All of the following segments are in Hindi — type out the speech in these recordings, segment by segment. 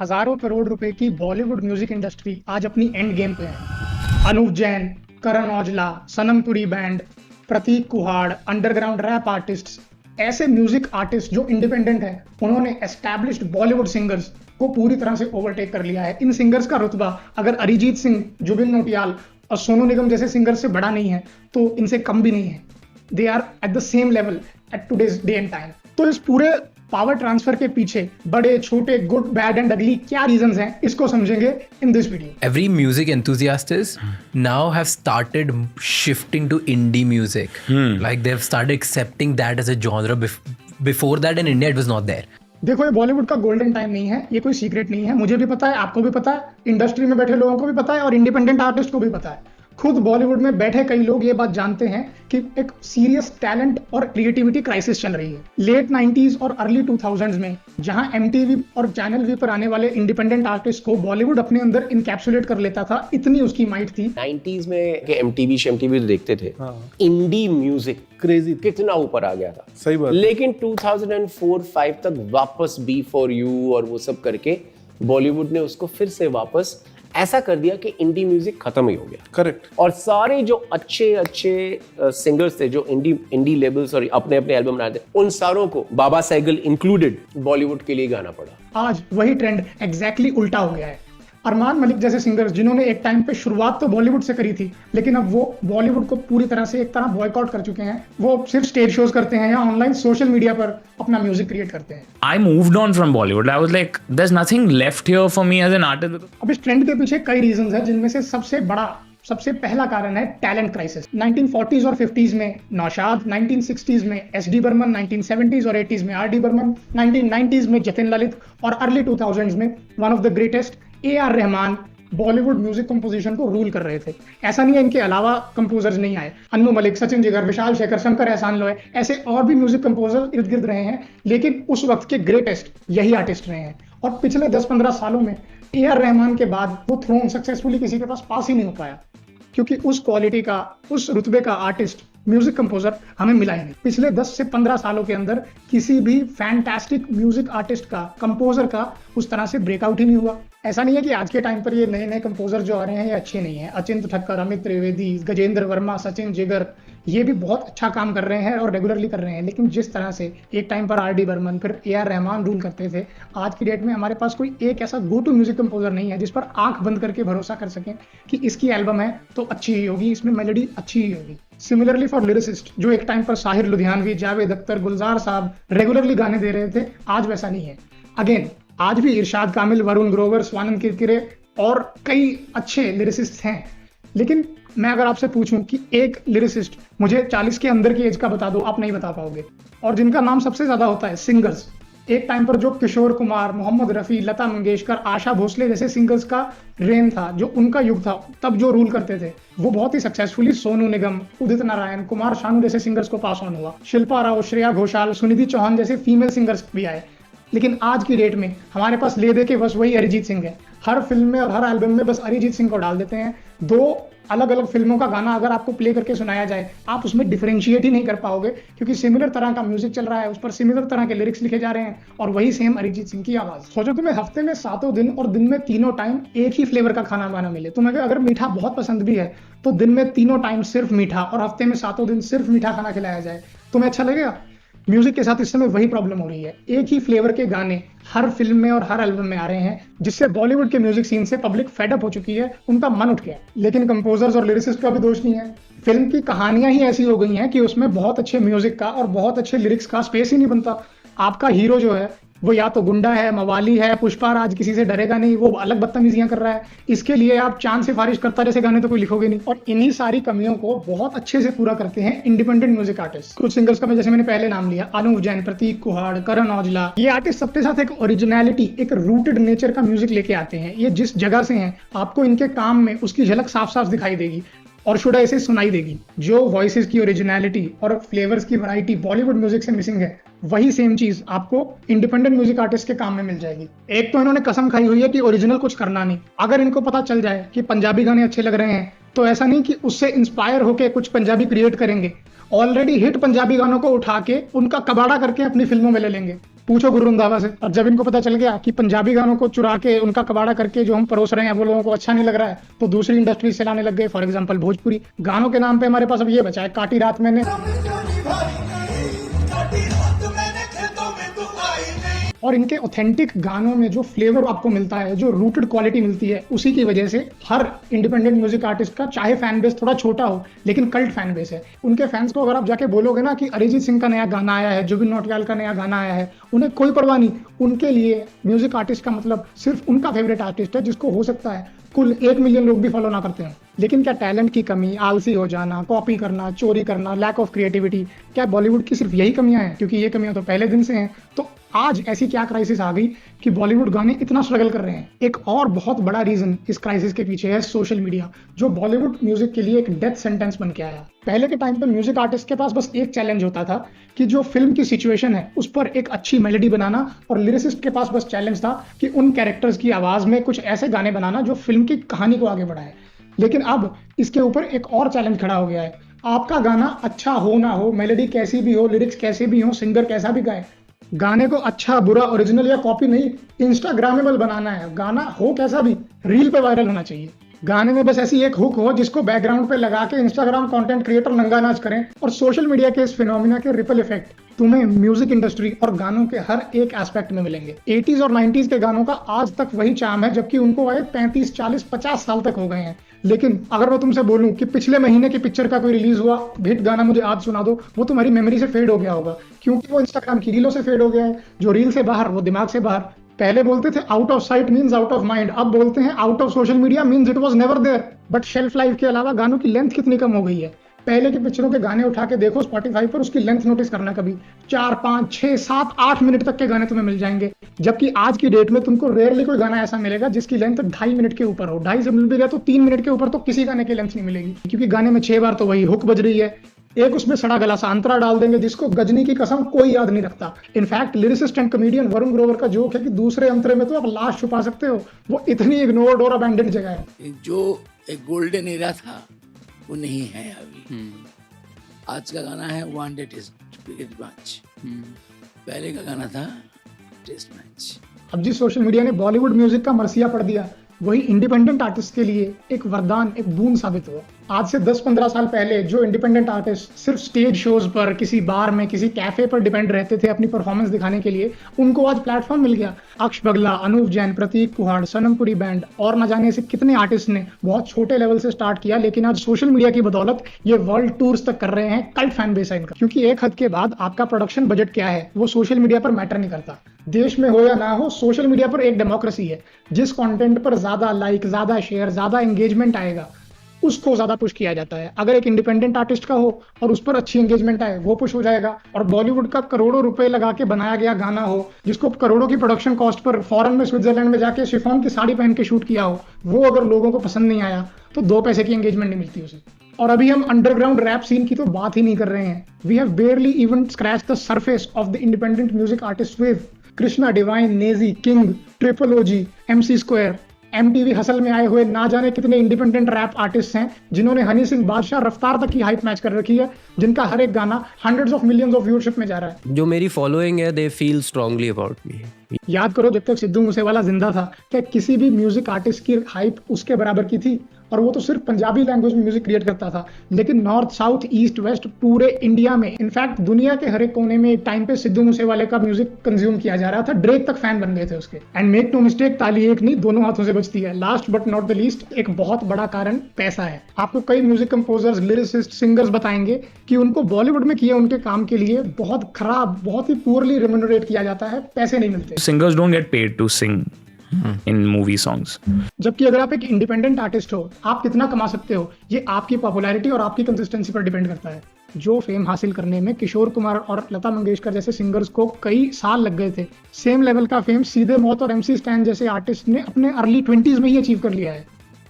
हजारों करोड़ रुपए की बॉलीवुड म्यूजिक इंडस्ट्री आज अपनी एंड गेम पे है। अनूप जैन, करण औजला, सनम पुरी बैंड, प्रतीक कुहाड़, अंडरग्राउंड रैप आर्टिस्ट्स, ऐसे म्यूजिक आर्टिस्ट जो इंडिपेंडेंट है, उन्होंने एस्टैब्लिश्ड बॉलीवुड सिंगर्स को पूरी तरह से ओवरटेक कर लिया है। इन सिंगर्स का रुतबा अगर अरिजीत सिंह, जुबिन नौटियाल और सोनू निगम जैसे सिंगर से बड़ा नहीं है तो इनसे कम भी नहीं है। They are at the same level at today's day and time. तो इस पूरे पावर ट्रांसफर के पीछे बड़े छोटे, गुड, बैड एंड अगली क्या रीजंस हैं, इसको समझेंगे in this video. Every music enthusiasts now have started shifting to indie music. Like they've started accepting that as a genre. Before that in India it was not there. देखो, ये बॉलीवुड का गोल्डन टाइम नहीं है, ये कोई सीक्रेट नहीं है। मुझे भी पता है, आपको भी पता है, इंडस्ट्री में बैठे लोगों को भी पता है और इंडिपेंडेंट आर्टिस्ट को भी पता है। खुद बॉलीवुड में बैठे कई लोग ये बात जानते हैं कि एक सीरियस टैलेंट और क्रिएटिविटी क्राइसिस चल रही है। लेट 90s और अर्ली 2000s में जहां MTV और चैनल वी पर आने वाले इंडिपेंडेंट आर्टिस्ट को बॉलीवुड अपने अंदर इनकैप्सुलेट कर लेता था, इतनी उसकी माइट थी। 90s में MTV देखते थे, इंडी म्यूजिक क्रेजी कितना ऊपर आ गया था। सही बात। लेकिन 2004-5 तक वापस बी फॉर यू और वो सब करके बॉलीवुड ने उसको फिर से वापस ऐसा कर दिया कि इंडी म्यूजिक खत्म ही हो गया। करेक्ट। और सारे जो अच्छे सिंगर्स थे जो इंडी लेबल्स और अपने एल्बम बनाते थे, उन सारों को, बाबा सहगल इंक्लूडेड, बॉलीवुड के लिए गाना पड़ा। आज वही ट्रेंड एग्जैक्टली उल्टा हो गया है। अरमान मलिक जैसे सिंगर्स जिन्होंने एक टाइम पे शुरुआत तो बॉलीवुड से करी थी, लेकिन अब वो बॉलीवुड को पूरी तरह से एक तरह बॉयकॉट कर चुके हैं। वो सिर्फ स्टेज शोज करते हैं या ऑनलाइन सोशल मीडिया पर अपना म्यूजिक क्रिएट करते हैं। I moved on from Bollywood. I was like, there's nothing left here for me as an artist. अब इस ट्रेंड के पीछे कई रीजंस हैं, जिनमें से सबसे पहला कारण है टैलेंट क्राइसिस। 1940s और 50s में नौशाद, 1960s में SD बर्मन, 1970s और 80s में RD बर्मन, 1990s में जतिन ललित और अर्ली 2000s में one of the greatest AR Rahman Bollywood music composition को रूल कर रहे थे। ऐसा नहीं है इनके अलावा कंपोजर्स नहीं आए। अन्नू मलिक, सचिन जिगर, विशाल शेखर, शंकर एहसान लोय, ऐसे और भी म्यूजिक कंपोजर इर्द गिर्द रहे हैं, लेकिन उस वक्त के ग्रेटेस्ट यही आर्टिस्ट रहे हैं। और पिछले 10-15 सालों में AR रहमान के बाद वो थ्रोन सक्सेसफुली किसी के पास ही नहीं हो पाया, क्योंकि उस क्वालिटी का, उस रुतबे का आर्टिस्ट, म्यूजिक कंपोजर हमें मिला ही नहीं। पिछले 10 से 15 सालों के अंदर किसी भी फैंटास्टिक म्यूजिक आर्टिस्ट का, कंपोजर का उस तरह से ब्रेकआउट ही नहीं हुआ। ऐसा नहीं है कि आज के टाइम पर ये नए कंपोजर जो आ रहे हैं ये अच्छे नहीं हैं। अचिंत ठक्कर, अमित त्रिवेदी, गजेंद्र वर्मा, सचिन जिगर, ये भी बहुत अच्छा काम कर रहे हैं और रेगुलरली कर रहे हैं। लेकिन जिस तरह से एक टाइम पर RD बर्मन, फिर AR रहमान रूल करते थे, आज की डेट में हमारे पास कोई एक ऐसा गो टू म्यूजिक कंपोजर नहीं है जिस पर आंख बंद करके भरोसा कर सकें कि इसकी एल्बम है तो अच्छी ही होगी, इसमें मेलोडी अच्छी ही होगी। सिमिलरली फॉर लिरिसिस्ट, जो एक टाइम पर साहिर लुधियानवी, जावेद अख्तर, गुलजार साहब रेगुलरली गाने दे रहे थे, आज वैसा नहीं है। अगेन, आज भी इरशाद कामिल, वरुण ग्रोवर, स्वानंद किरकिरे और कई अच्छे लिरिसिस्ट हैं। लेकिन मैं अगर आपसे पूछूं कि एक लिरिसिस्ट मुझे 40 के अंदर की एज का बता दो, आप नहीं बता पाओगे। और जिनका नाम सबसे ज्यादा होता है सिंगर्स, एक टाइम पर जो किशोर कुमार, मोहम्मद रफी, लता मंगेशकर, आशा भोसले जैसे सिंगर्स का रेन था, जो उनका युग था, तब जो रूल करते थे, वो बहुत ही सक्सेसफुली सोनू निगम, उदित नारायण, कुमार शानू जैसे सिंगर्स को पास ऑन हुआ। शिल्पा राव, श्रेया घोषाल, सुनिधि चौहान जैसे फीमेल सिंगर्स भी आए। लेकिन आज की डेट में हमारे पास ले दे के बस वही अरिजीत सिंह है। हर फिल्म में और हर एल्बम में बस अरिजीत सिंह को डाल देते हैं। दो अलग अलग फिल्मों का गाना अगर आपको प्ले करके सुनाया जाए, आप उसमें डिफरेंशिएट ही नहीं कर पाओगे, क्योंकि सिमिलर तरह का म्यूजिक चल रहा है, उस पर सिमिलर तरह के लिरिक्स लिखे जा रहे हैं और वही सेम अरिजीत सिंह की आवाज। सोचो तुम्हें हफ्ते में 7 दिन और दिन में 3 टाइम एक ही फ्लेवर का खाना वाना मिले। तुम्हें अगर मीठा बहुत पसंद भी है तो दिन में 3 टाइम सिर्फ मीठा और हफ्ते में 7 दिन सिर्फ मीठा खाना खिलाया जाए, तुम्हें अच्छा लगेगा? म्यूजिक के साथ इस समय वही प्रॉब्लम हो रही है। एक ही फ्लेवर के गाने हर फिल्म में और हर एल्बम में आ रहे हैं, जिससे बॉलीवुड के म्यूजिक सीन से पब्लिक फेड अप हो चुकी है, उनका मन उठ गया। लेकिन कंपोजर्स और लिरिसिस्ट का भी दोष नहीं है। फिल्म की कहानियां ही ऐसी हो गई हैं कि उसमें बहुत अच्छे म्यूजिक का और बहुत अच्छे लिरिक्स का स्पेस ही नहीं बनता। आपका हीरो जो है वो या तो गुंडा है, मवाली है, पुष्पा राज, किसी से डरेगा नहीं, वो अलग बदतमीजियां कर रहा है। इसके लिए आप चांद सिफारिश करता जैसे गाने तो कोई लिखोगे नहीं। और इन्हीं सारी कमियों को बहुत अच्छे से पूरा करते हैं इंडिपेंडेंट म्यूजिक आर्टिस्ट। कुछ सिंगर्स का जैसे मैंने पहले नाम लिया, अनूप जैन, प्रतीक कुहाड़, करण औजला, ये आर्टिस्ट सबके साथ एक ओरिजिनलिटी, एक रूटेड नेचर का म्यूजिक लेके आते हैं। ये जिस जगह से हैं, आपको इनके काम में उसकी झलक साफ साफ दिखाई देगी और शुड ऐसे सुनाई देगी। जो वॉइसेस की ओरिजिनलिटी और फ्लेवर्स की वैरायटी बॉलीवुड म्यूजिक से मिसिंग है, वही सेम चीज आपको इंडिपेंडेंट म्यूजिक आर्टिस्ट के काम में मिल जाएगी। एक तो इन्होंने कसम खाई हुई है कि ओरिजिनल कुछ करना नहीं। अगर इनको पता चल जाए कि पंजाबी गाने अच्छे लग रहे हैं, तो ऐसा नहीं कि उससे इंस्पायर होकर कुछ पंजाबी क्रिएट करेंगे, ऑलरेडी हिट पंजाबी गानों को उठा के उनका कबाड़ा करके अपनी फिल्मों में ले लेंगे। पूछो गुरु रंधावा से। और जब इनको पता चल गया कि पंजाबी गानों को चुरा के उनका कबाड़ा करके जो हम परोस रहे हैं वो लोगों को अच्छा नहीं लग रहा है, तो दूसरी इंडस्ट्री से लाने लग गए। फॉर एग्जांपल भोजपुरी गानों के नाम पे हमारे पास अब ये बचा है काटी रात मैंने, और इनके ऑथेंटिक गानों में जो फ्लेवर आपको मिलता है, जो रूटेड क्वालिटी मिलती है, उसी की वजह से हर इंडिपेंडेंट म्यूजिक आर्टिस्ट का चाहे फैन बेस थोड़ा छोटा हो लेकिन कल्ट फैन बेस है। उनके फैंस को अगर आप जाके बोलोगे ना कि अरिजीत सिंह का नया गाना आया है, जुबिन नौटियाल का नया गाना आया है, उन्हें कोई परवाह नहीं। उनके लिए म्यूजिक आर्टिस्ट का मतलब सिर्फ उनका फेवरेट आर्टिस्ट है, जिसको हो सकता है कुल 1 मिलियन लोग भी फॉलो ना करते हैं। लेकिन क्या टैलेंट की कमी, आलसी हो जाना, कॉपी करना, चोरी करना, लैक ऑफ क्रिएटिविटी, क्या बॉलीवुड की सिर्फ यही कमियां हैं? क्योंकि ये कमियां तो पहले दिन से हैं। तो आज ऐसी क्या क्राइसिस आ गई कि बॉलीवुड गाने इतना स्ट्रगल कर रहे हैं? एक और बहुत बड़ा रीजन इस क्राइसिस के पीछे है सोशल मीडिया, जो बॉलीवुड म्यूजिक के लिए एक डेथ सेंटेंस बन के आया। पहले के टाइम पे म्यूजिक आर्टिस्ट के पास बस एक चैलेंज होता था कि जो फिल्म की सिचुएशन है उस पर एक अच्छी मेलोडी बनाना, और लिरिसिस्ट के पास बस चैलेंज था कि उन कैरेक्टर्स की आवाज में कुछ ऐसे गाने बनाना जो फिल्म की कहानी को आगे बढ़ाए। लेकिन अब इसके ऊपर एक और चैलेंज खड़ा हो गया है। आपका गाना अच्छा हो ना हो, मेलोडी कैसी भी हो, लिरिक्स कैसे भी हो, सिंगर कैसा भी गाए, गाने को अच्छा बुरा ओरिजिनल या कॉपी नहीं, इंस्टाग्रामेबल बनाना है। गाना हो कैसा भी, रील पे वायरल होना चाहिए। गाने में बस ऐसी एक हुक हो जिसको बैकग्राउंड पे लगा के इंस्टाग्राम कंटेंट क्रिएटर नंगा नाच करें। और सोशल मीडिया के इस फिनोमिना के रिपल इफेक्ट तुम्हें म्यूजिक इंडस्ट्री और गानों के हर एक एस्पेक्ट में मिलेंगे। 80s और 90s के गानों का आज तक वही चार्म है, जबकि उनको आए 35, 40, 50 साल तक हो गए हैं। लेकिन अगर मैं तुमसे बोलूं कि पिछले महीने की पिक्चर का कोई रिलीज हुआ हिट गाना मुझे आज सुना दो, वो तुम्हारी मेमोरी से फेड हो गया होगा, क्योंकि वो इंस्टाग्राम की रीलों से फेड हो गया है। जो रील से बाहर वो दिमाग से बाहर। पहले बोलते थे out of sight means out of mind, अब बोलते हैं out of social media means it was never there. But shelf life के अलावा गानों की लेंथ कितनी कम हो गई है। पहले की पिक्चरों के गाने उठा के देखो स्पॉटिफाई पर, उसकी लेंथ नोटिस करना कभी, 4, 5, 6, 7, 8 मिनट तक के गाने तुम्हें मिल जाएंगे। जबकि आज की डेट में तुमको रेयरली कोई गाना ऐसा मिलेगा जिसकी लेंथ 2.5 मिनट के ऊपर हो। 2.5 से मिल भी गया तो 3 मिनट के ऊपर तो किसी गाने की लेंथ नहीं मिलेगी, क्योंकि गाने में 6 बार तो वही हुक बज रही है। एक उसमें सड़ा गला सा अंतरा डाल देंगे जिसको गजनी की कसम कोई याद नहीं रखता। In fact lyricist and comedian Varun Grover का जोक है कि दूसरे अंतरे में तो आप लाश छुपा सकते हो, वो इतनी इग्नोर्ड और अबैंडन्ड जगह है। जो एक गोल्डन एरा था वो नहीं है अभी। आज का गाना है वनडे टेस्ट क्रिकेट मैच, पहले का गाना था टेस्ट मैच। अब जिस सोशल मीडिया ने बॉलीवुड म्यूजिक का मरसिया पड़ दिया, वही इंडिपेंडेंट आर्टिस्ट के लिए एक वरदान, एक बूंद साबित हुआ। आज से 10-15 साल पहले जो इंडिपेंडेंट आर्टिस्ट सिर्फ स्टेज शोज पर, किसी बार में, किसी कैफे पर डिपेंड रहते थे अपनी परफॉर्मेंस दिखाने के लिए, उनको आज प्लेटफॉर्म मिल गया। अक्ष बगला, अनूप जैन, प्रतीक कुहाड़, सनमपुरी बैंड और न जाने से कितने आर्टिस्ट ने बहुत छोटे लेवल से स्टार्ट किया, लेकिन आज सोशल मीडिया की बदौलत ये वर्ल्ड टूर्स तक कर रहे हैं। कल्ट फैन बेस है इनका, क्योंकि एक हद के बाद आपका प्रोडक्शन बजट क्या है वो सोशल मीडिया पर मैटर नहीं करता। देश में हो या ना हो, सोशल मीडिया पर एक डेमोक्रेसी है। जिस कंटेंट पर ज्यादा लाइक, ज्यादा शेयर, ज्यादा एंगेजमेंट आएगा उसको ज्यादा पुश किया जाता है। अगर एक इंडिपेंडेंट आर्टिस्ट का हो और उस पर अच्छी एंगेजमेंट आए, वो पुश हो जाएगा। और बॉलीवुड का करोड़ों रुपए लगा के बनाया गया गाना हो, जिसको करोड़ों की प्रोडक्शन कॉस्ट पर फॉरेन में, स्विट्जरलैंड में जाके शिफॉन की साड़ी पहन के शूट किया हो, वो अगर लोगों को पसंद नहीं आया तो 2 पैसे की एंगेजमेंट नहीं मिलती उसे। और अभी हम अंडरग्राउंड रैप सीन की तो बात ही नहीं कर रहे हैं। We have barely even scratch the surface of the independent music artist wave. Krishna Divine, Naezy, King, Triple OG, MC Square, MTV Hustle में आए हुए ना जाने कितने इंडिपेंडेंट रैप आर्टिस्ट हैं जिन्होंने हनी सिंह, बादशाह, रफ्तार तक की हाइप मैच कर रखी है, जिनका हर एक गाना hundreds of millions of viewership में जा रहा है। जो मेरी फॉलोइंग है, they feel strongly about me. याद करो जब तक सिद्धू मूसेवाला जिंदा था, क्या किसी भी म्यूजिक आर्टिस्ट की हाइप उसके बराबर की थी? और वो तो सिर्फ पंजाबी लैंग्वेज में म्यूजिक क्रिएट करता था। लेकिन नॉर्थ, साउथ, ईस्ट, वेस्ट, पूरे इंडिया में, इनफैक्ट दुनिया के हर एक कोने में एक टाइम पे सिद्धू मूसेवाले का म्यूजिक कंज्यूम किया जा रहा था। ड्रेक तक फैन बन गए थे उसके। एंड मेक नो मिस्टेक, ताली एक नहीं, दोनों हाथों से बजती है। Last but not the least, एक बहुत बड़ा कारण पैसा है। आपको कई म्यूजिक कंपोजर्स, लिरिसिस्ट, सिंगर्स बताएंगे कि उनको बॉलीवुड में किए उनके काम के लिए बहुत खराब, बहुत ही पुअरली रेम्यूनरेट किया जाता है, पैसे नहीं मिलते। Singers don't get paid to sing in movie songs. जबकि अगर आप एक इंडिपेंडेंट आर्टिस्ट हो, आप कितना कमा सकते हो ये आपकी पॉपुलैरिटी और आपकी कंसिस्टेंसी पर डिपेंड करता है। जो फेम हासिल करने में किशोर कुमार और लता मंगेशकर जैसे सिंगर्स को कई साल लग गए थे, सेम लेवल का फेम सीधे मौत और MC स्टैन जैसे आर्टिस्ट ने अपने अर्ली 20s में ही अचीव कर लिया है।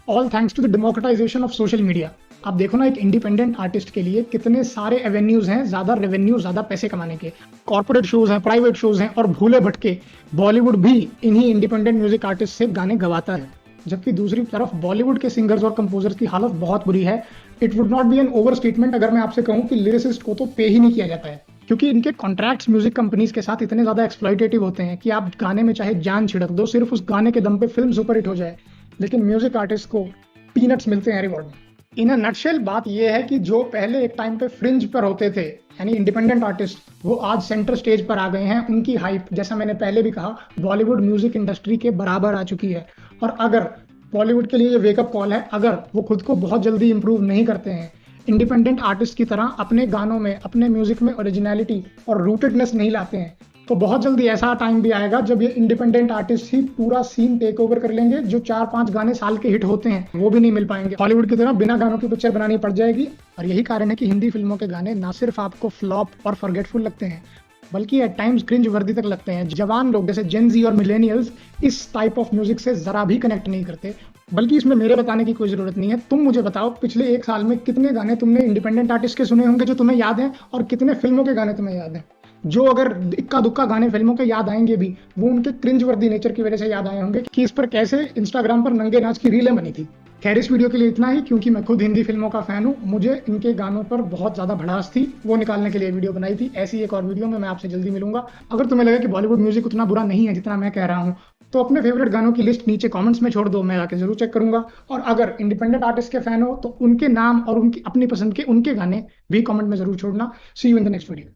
All thanks to the democratisation of social media. आप देखो ना, एक इंडिपेंडेंट आर्टिस्ट के लिए कितने सारे एवेन्यूज हैं, ज्यादा रेवेन्यू, ज्यादा पैसे कमाने के। कॉर्पोरेट शोज हैं, प्राइवेट शोज हैं, और भूले भटके बॉलीवुड भी इन्हीं इंडिपेंडेंट म्यूजिक आर्टिस्ट से गाने गवाता है। जबकि दूसरी तरफ बॉलीवुड के सिंगर्स और कंपोजर्स की हालत बहुत बुरी है। It would not be an overstatement अगर मैं आपसे कहूं कि लिरिसिस्ट को तो पे ही नहीं किया जाता है। क्योंकि इनके कॉन्ट्रैक्ट्स म्यूजिक कंपनीज के साथ इतने ज़्यादा एक्सप्लॉइटेटिव होते हैं कि आप गाने में चाहे जान छिड़क दो, सिर्फ उस गाने के दम पे फिल्म सुपरहिट हो जाए, लेकिन म्यूजिक आर्टिस्ट को पीनट्स मिलते हैं रिवॉर्ड में। इन अ नटशेल बात यह है कि जो पहले एक टाइम पे फ्रिंज पर होते थे, यानी इंडिपेंडेंट आर्टिस्ट, वो आज सेंटर स्टेज पर आ गए हैं। उनकी हाइप, जैसा मैंने पहले भी कहा, बॉलीवुड म्यूजिक इंडस्ट्री के बराबर आ चुकी है। और अगर बॉलीवुड के लिए ये वेकअप कॉल है, अगर वो खुद को बहुत जल्दी इंप्रूव नहीं करते हैं, इंडिपेंडेंट आर्टिस्ट की तरह अपने गानों में, अपने म्यूजिक में ओरिजिनलिटी और रूटेडनेस नहीं लाते हैं, तो बहुत जल्दी ऐसा टाइम भी आएगा जब ये इंडिपेंडेंट आर्टिस्ट ही पूरा सीन टेक ओवर कर लेंगे। जो 4-5 गाने साल के हिट होते हैं वो भी नहीं मिल पाएंगे। हॉलीवुड की तरह बिना गानों की पिक्चर बनानी पड़ जाएगी। और यही कारण है कि हिंदी फिल्मों के गाने ना सिर्फ आपको फ्लॉप और फॉरगेटफुल लगते हैं, बल्कि एट टाइम्स क्रिंज वर्दी तक लगते हैं। जवान लोग जैसे जेन जी और मिलेनियल्स इस टाइप ऑफ म्यूजिक से जरा भी कनेक्ट नहीं करते। बल्कि इसमें मेरे बताने की कोई जरूरत नहीं है। तुम मुझे बताओ, पिछले 1 साल में कितने गाने तुमने इंडिपेंडेंट आर्टिस्ट के सुने होंगे जो तुम्हें याद हैं, और कितने फिल्मों के गाने तुम्हें याद हैं? जो अगर इक्का दुक्का गाने फिल्मों के याद आएंगे भी, वो उनके क्रिंज वर्दी नेचर की वजह से याद आए होंगे कि इस पर कैसे इंस्टाग्राम पर नंगे नाच की रीलें बनी थी। खैर, इस वीडियो के लिए इतना ही, क्योंकि मैं खुद हिंदी फिल्मों का फैन हूँ। मुझे इनके गानों पर बहुत ज्यादा भड़ास थी, वो निकालने के लिए वीडियो बनाई थी। ऐसी एक और वीडियो में मैं आपसे जल्दी मिलूंगा। अगर तुम्हें लगे कि बॉलीवुड म्यूजिक उतना बुरा नहीं है जितना मैं कह रहा हूँ, तो अपने फेवरेट गानों की लिस्ट नीचे कमेंट्स में छोड़ दो, मैं आके जरूर चेक करूंगा। और अगर इंडिपेंडेंट आर्टिस्ट के फैन हो तो उनके नाम और उनकी अपनी पसंद के उनके गाने भी कमेंट में जरूर छोड़ना। See you in the next video.